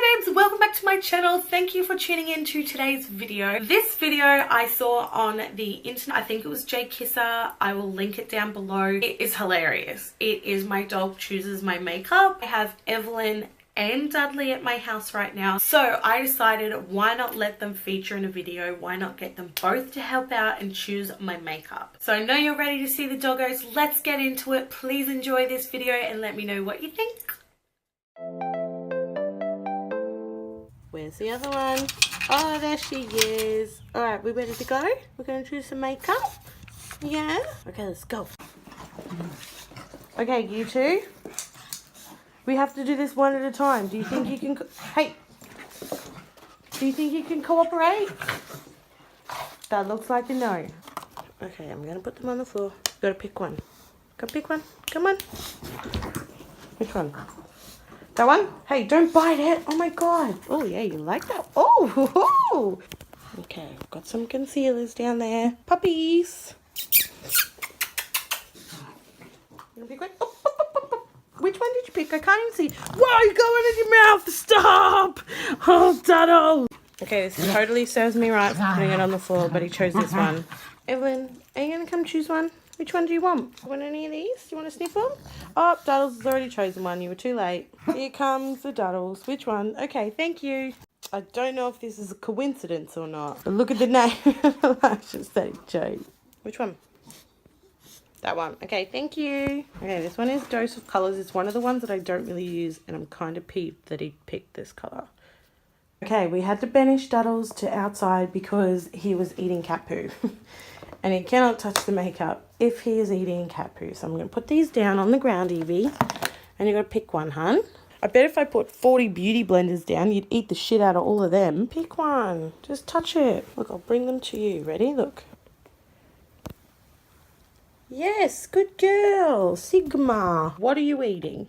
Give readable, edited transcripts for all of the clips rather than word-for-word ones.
Hi babes, welcome back to my channel. Thank you for tuning in to today's video. This video I saw on the internet. I think it was Jay Kisser. I will link it down below. It is hilarious. It is my dog chooses my makeup. I have Evelyn and Dudley at my house right now. So I decided, why not let them feature in a video? Why not get them both to help out and choose my makeup? So I know you're ready to see the doggos. Let's get into it. Please enjoy this video and let me know what you think. Where's the other one? Oh, there she is. All right, we ready to go? We're going to choose some makeup. Yeah? Okay, let's go. Okay, you two. We have to do this one at a time. Do you think you can... Hey! Do you think you can cooperate? That looks like a no. Okay, I'm going to put them on the floor. Got to pick one. Go pick one. Come on. Which one? That one? Hey, don't bite it. Oh my god. Oh yeah, you like that? Oh. Okay, I've got some concealers down there. Puppies. You pick one? Oh, oh. Which one did you pick? I can't even see. Whoa, you're going in your mouth. Stop. Oh, Duddle. Okay, this totally serves me right for putting it on the floor, but he chose this one. Evelyn, are you going to come choose one? Which one do you want? Want any of these? Do you want to sniff them? Oh, Duddles has already chosen one. You were too late. Here comes the Duddles. Which one? Okay, thank you. I don't know if this is a coincidence or not, but look at the name of the lashes that he chose. Which one? That one. Okay, thank you. Okay, this one is Dose of Colours. It's one of the ones that I don't really use, and I'm kind of peeved that he picked this colour. Okay, we had to banish Duddles to outside because he was eating cat poo. And he cannot touch the makeup if he is eating cat poo. So I'm going to put these down on the ground, Evie. And you've got to pick one, hun. I bet if I put 40 beauty blenders down, you'd eat the shit out of all of them. Pick one. Just touch it. Look, I'll bring them to you. Ready? Look. Yes, good girl. Sigma. What are you eating?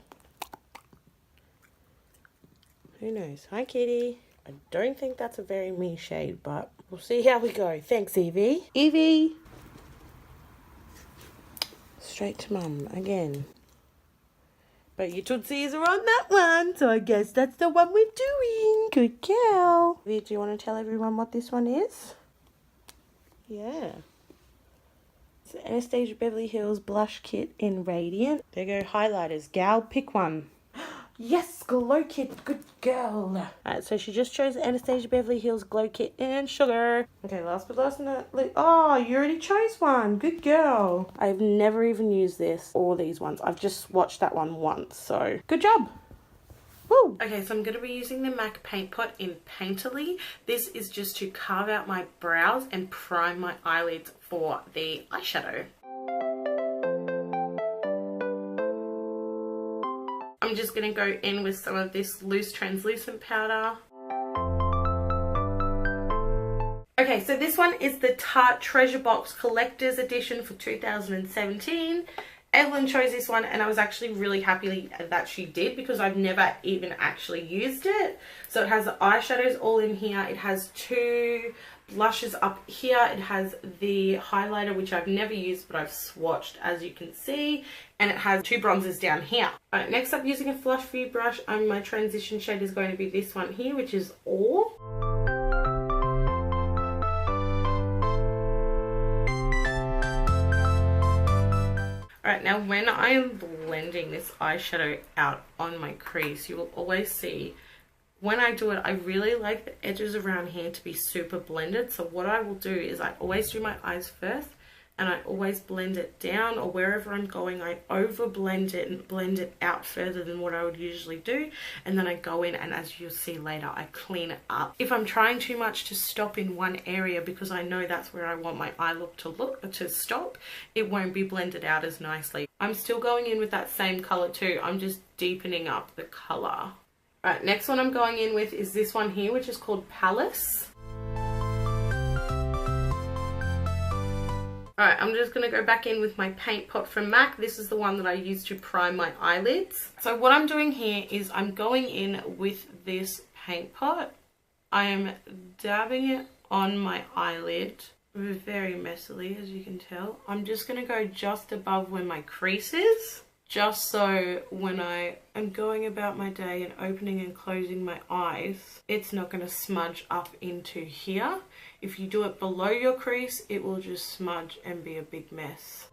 Who knows? Hi, kitty. I don't think that's a very me shade, but we'll see how we go. Thanks, Evie. Evie. Straight to mum again. But your tootsies are on that one, so I guess that's the one we're doing. Good girl. Evie, do you want to tell everyone what this one is? Yeah. It's the Anastasia Beverly Hills Blush Kit in Radiant. There you go, highlighters. Gal, pick one. Yes, Glow Kit, good girl. Alright, so she just chose Anastasia Beverly Hills Glow Kit and Sugar. Okay, last but not least. Oh, you already chose one. Good girl. I've never even used this or these ones. I've just watched that one once, so good job. Woo. Okay, so I'm going to be using the MAC Paint Pot in Painterly. This is just to carve out my brows and prime my eyelids for the eyeshadow. I'm just going to go in with some of this loose translucent powder. Okay, so this one is the Tarte Treasure Box Collector's Edition for 2017. Evelyn chose this one and I was actually really happy that she did because I've never even actually used it. So it has the eyeshadows all in here. It has two blushes up here. It has the highlighter, which I've never used but I've swatched, as you can see. And it has two bronzers down here. Alright, next up, using a Flush View brush, my transition shade is going to be this one here, which is Ore. Alright, now when I am blending this eyeshadow out on my crease, you will always see when I do it, I really like the edges around here to be super blended. So what I will do is I always do my eyes first and I always blend it down, or wherever I'm going, I over blend it and blend it out further than what I would usually do. And then I go in and, as you'll see later, I clean it up. If I'm trying too much to stop in one area because I know that's where I want my eye look to stop, it won't be blended out as nicely. I'm still going in with that same color too. I'm just deepening up the color. Alright, next one I'm going in with is this one here, which is called Palace. Alright, I'm just going to go back in with my paint pot from MAC. This is the one that I use to prime my eyelids. So what I'm doing here is I'm going in with this paint pot. I am dabbing it on my eyelid very messily, as you can tell. I'm just going to go just above where my crease is, just so when I am going about my day and opening and closing my eyes, it's not going to smudge up into here. If you do it below your crease, it will just smudge and be a big mess.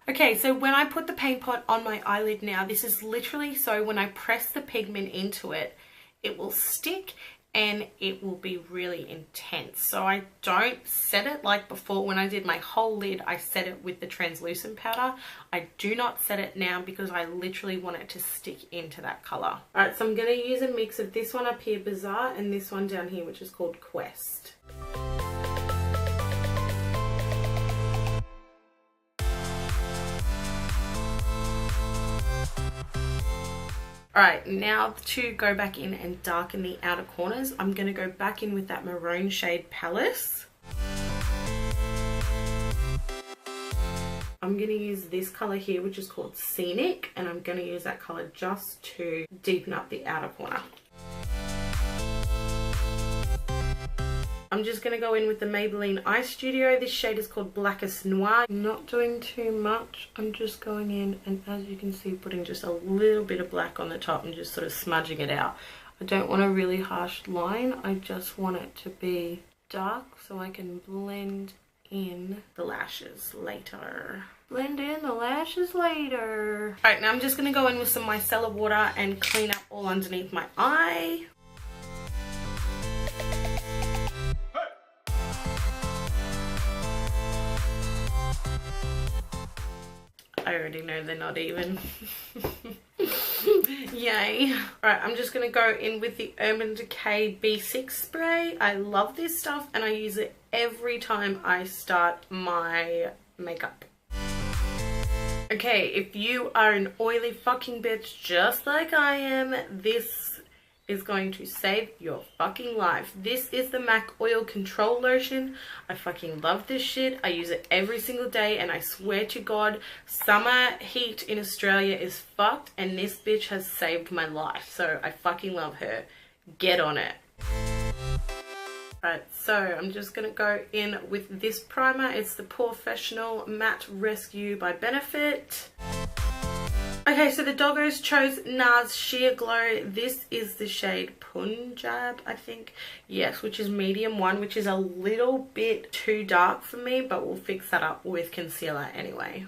Okay, so when I put the paint pot on my eyelid now, this is literally so when I press the pigment into it, it will stick and it will be really intense. So I don't set it like before. When I did my whole lid, I set it with the translucent powder. I do not set it now because I literally want it to stick into that color. All right, so I'm gonna use a mix of this one up here, Bazaar, and this one down here, which is called Quest. Alright, now to go back in and darken the outer corners, I'm going to go back in with that maroon shade Palace. I'm going to use this colour here, which is called Scenic, and I'm going to use that colour just to deepen up the outer corner. I'm just going to go in with the Maybelline Eye Studio. This shade is called Blackest Noir. I'm not doing too much. I'm just going in and, as you can see, putting just a little bit of black on the top and just sort of smudging it out. I don't want a really harsh line. I just want it to be dark so I can blend in the lashes later. Blend in the lashes later. Alright, now I'm just going to go in with some micellar water and clean up all underneath my eye. I already know they're not even. Yay. Alright, I'm just going to go in with the Urban Decay B6 spray. I love this stuff and I use it every time I start my makeup. Okay, if you are an oily fucking bitch just like I am, this is going to save your fucking life. This is the MAC Oil Control Lotion. I fucking love this shit. I use it every single day and I swear to God, summer heat in Australia is fucked and this bitch has saved my life. So I fucking love her. Get on it. Alright, so I'm just going to go in with this primer. It's the Professional Matte Rescue by Benefit. Okay, so the doggos chose NARS Sheer Glow. This is the shade Punjab, I think. Yes, which is medium 1, which is a little bit too dark for me, but we'll fix that up with concealer anyway.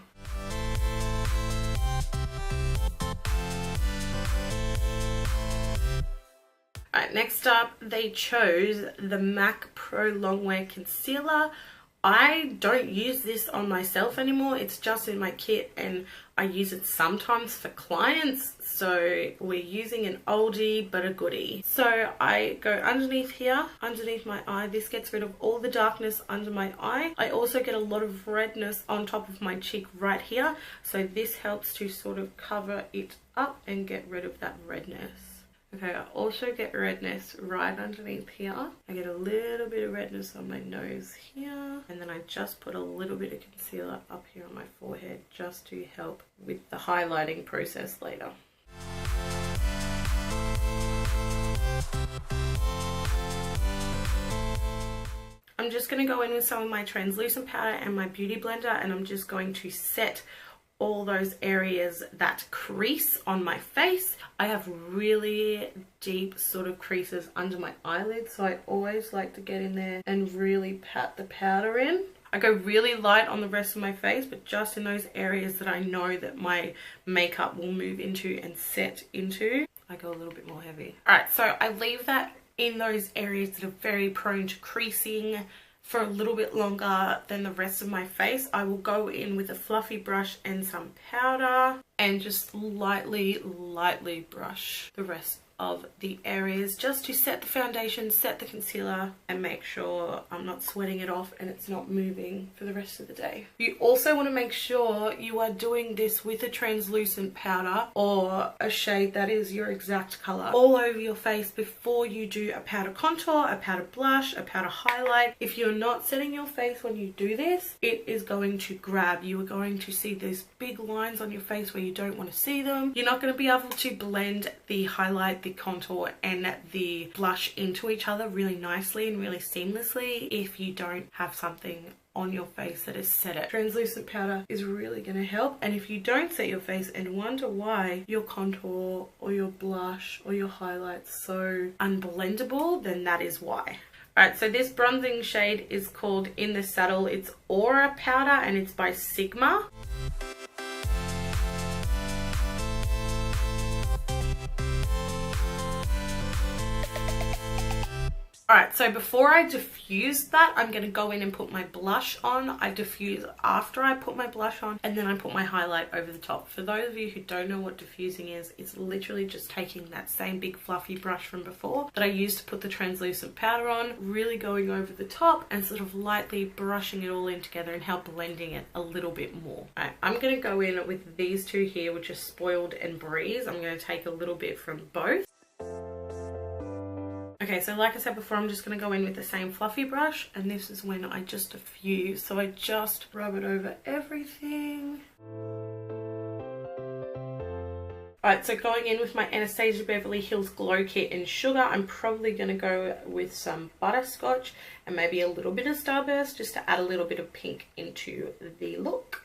Alright, next up, they chose the MAC Pro Longwear Concealer. I don't use this on myself anymore. It's just in my kit and I use it sometimes for clients. So we're using an oldie but a goodie. So I go underneath here, underneath my eye. This gets rid of all the darkness under my eye. I also get a lot of redness on top of my cheek right here. So this helps to sort of cover it up and get rid of that redness. Okay, I also get redness right underneath here. I get a little bit of redness on my nose here. And then I just put a little bit of concealer up here on my forehead just to help with the highlighting process later. I'm just going to go in with some of my translucent powder and my beauty blender and I'm just going to set all those areas that crease on my face. I have really deep sort of creases under my eyelids, so I always like to get in there and really pat the powder in. I go really light on the rest of my face, but just in those areas that I know that my makeup will move into and set into, I go a little bit more heavy. Alright, so I leave that in those areas that are very prone to creasing for a little bit longer than the rest of my face. I will go in with a fluffy brush and some powder and just lightly brush the rest of the areas just to set the foundation, set the concealer and make sure I'm not sweating it off and it's not moving for the rest of the day. You also want to make sure you are doing this with a translucent powder or a shade that is your exact color all over your face before you do a powder contour, a powder blush, a powder highlight. If you're not setting your face when you do this, it is going to grab. You are going to see these big lines on your face where you don't want to see them. You're not going to be able to blend the highlight the contour and the blush into each other really nicely and really seamlessly if you don't have something on your face that is set it. Translucent powder is really going to help, and if you don't set your face and wonder why your contour or your blush or your highlight's so unblendable, then that is why. Alright, so this bronzing shade is called In the Saddle. It's Aura powder and it's by Sigma. Alright, so before I diffuse that, I'm going to go in and put my blush on. I diffuse after I put my blush on, and then I put my highlight over the top. For those of you who don't know what diffusing is, it's literally just taking that same big fluffy brush from before that I used to put the translucent powder on, really going over the top and sort of lightly brushing it all in together and help blending it a little bit more. Alright, I'm going to go in with these two here, which are Spoiled and Breeze. I'm going to take a little bit from both. Okay, so like I said before, I'm just going to go in with the same fluffy brush, and this is when I just diffuse. So I just rub it over everything. Alright, so going in with my Anastasia Beverly Hills Glow Kit in Sugar, I'm probably going to go with some butterscotch and maybe a little bit of Starburst just to add a little bit of pink into the look.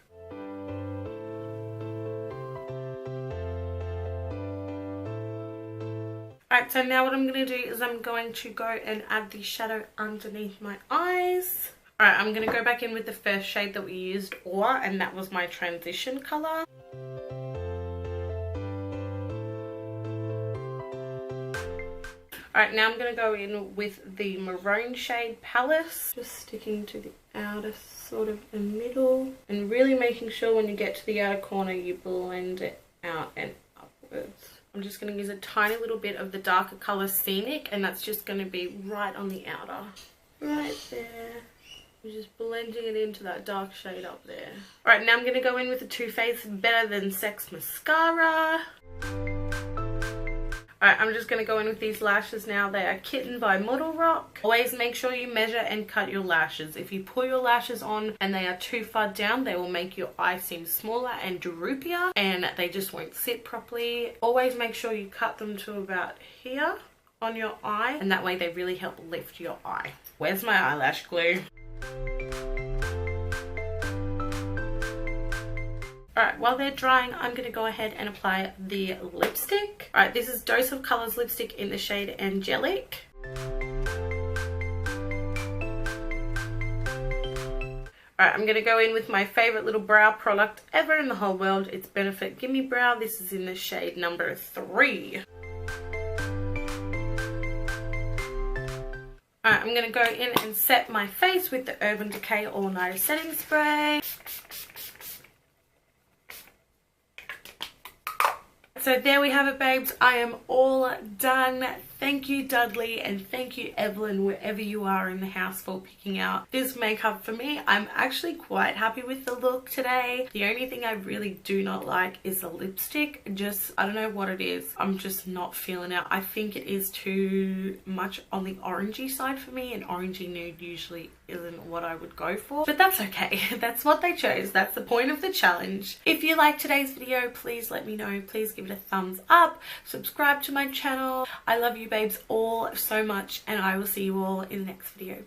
Alright, so now what I'm going to do is I'm going to go and add the shadow underneath my eyes. Alright, I'm going to go back in with the first shade that we used, Aura, and that was my transition colour. Alright, now I'm going to go in with the maroon shade Palace, just sticking to the outer sort of the middle, and really making sure when you get to the outer corner you blend it out and upwards. I'm just going to use a tiny little bit of the darker colour Scenic, and that's just going to be right on the outer. Right there. I'm just blending it into that dark shade up there. Alright, now I'm going to go in with the Too Faced Better Than Sex Mascara. Alright, I'm just going to go in with these lashes now. They are Kitten by Model Rock. Always make sure you measure and cut your lashes. If you pull your lashes on and they are too far down, they will make your eye seem smaller and droopier, and they just won't sit properly. Always make sure you cut them to about here on your eye, and that way they really help lift your eye. Where's my eyelash glue? Alright, while they're drying, I'm going to go ahead and apply the lipstick. Alright, this is Dose of Colours lipstick in the shade Angelic. Alright, I'm going to go in with my favourite little brow product ever in the whole world. It's Benefit Gimme Brow. This is in the shade number 3. Alright, I'm going to go in and set my face with the Urban Decay All Nighter Setting Spray. So there we have it, babes. I am all done. Thank you, Dudley, and thank you, Evelyn, wherever you are in the house, for picking out this makeup for me. I'm actually quite happy with the look today. The only thing I really do not like is the lipstick. I don't know what it is. I'm just not feeling it. I think it is too much on the orangey side for me, and orangey nude usually isn't what I would go for. But that's okay. That's what they chose. That's the point of the challenge. If you liked today's video, please let me know. Please give it a thumbs up. Subscribe to my channel. I love you, babes, all so much, and I will see you all in the next video.